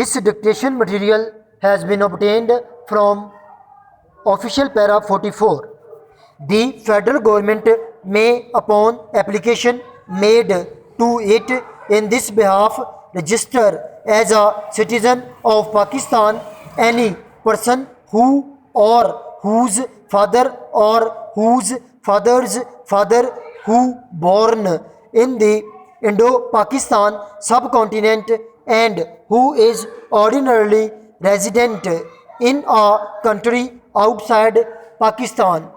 This dictation material has been obtained from official para 44. The federal government may, upon application made to it in this behalf, register as a citizen of Pakistan any person who or whose father or whose father's father who born in the Indo-Pakistan subcontinent and who is ordinarily resident in a country outside Pakistan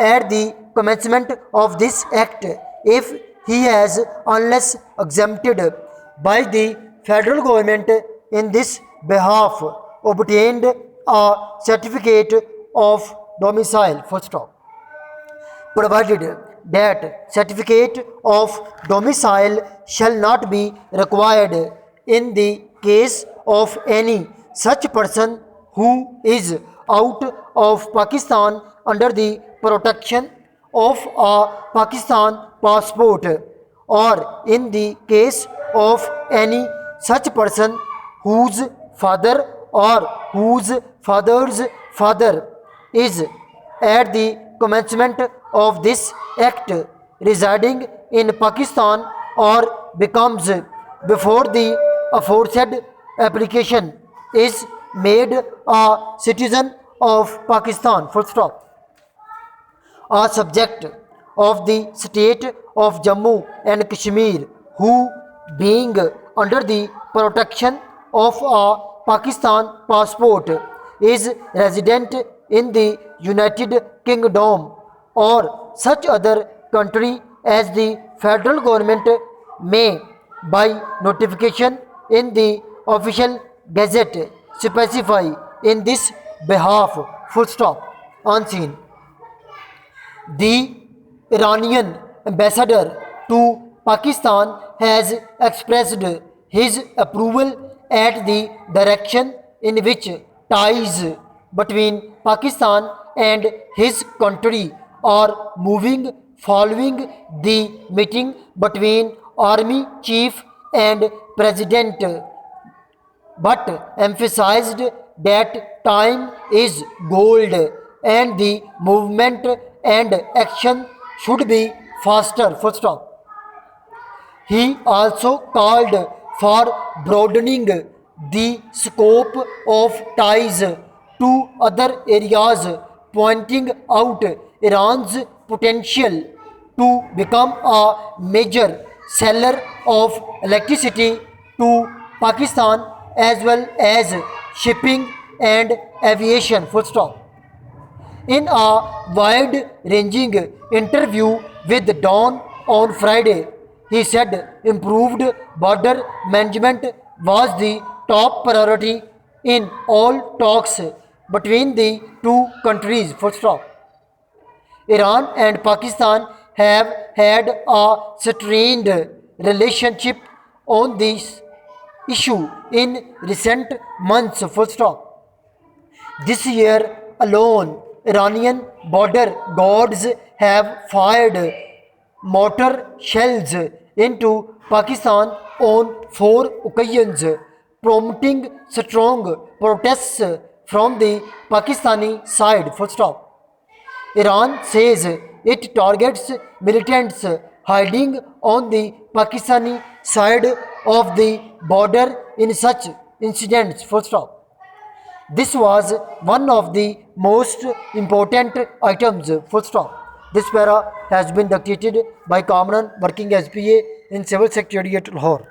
at the commencement of this act, if he has, unless exempted by the federal government in this behalf, obtained a certificate of domicile, full stop, provided that certificate of domicile shall not be required in the case of any such person who is out of Pakistan under the protection of a Pakistan passport, or in the case of any such person whose father or whose father's father is at the commencement of this act residing in Pakistan or becomes before the aforesaid application is made a citizen of Pakistan, full stop, a subject of the state of Jammu and Kashmir, who being under the protection of a Pakistan passport is resident in the United Kingdom or such other country as the federal government may, by notification in the official gazette, specify in this behalf, full stop, unseen. The Iranian ambassador to Pakistan has expressed his approval at the direction in which ties between Pakistan and his country are moving following the meeting between Army Chief and President, but emphasized that time is gold and the movement and action should be faster, full stop. He also called for broadening the scope of ties to other areas, pointing out Iran's potential to become a major seller of electricity to Pakistan as well as shipping and aviation, full stop. In a wide-ranging interview with Dawn on Friday, he said improved border management was the top priority in all talks between the two countries, full stop. Iran and Pakistan have had a strained relationship on this issue in recent months, full stop. This year alone, Iranian border guards have fired mortar shells into Pakistan on 4 occasions, prompting strong protests from the Pakistani side, full stop. Iran says it targets militants hiding on the Pakistani side of the border in such incidents, full stop. This was one of the most important items, full stop. This para has been dictated by Kamran working as PA in Civil Secretariat Lahore.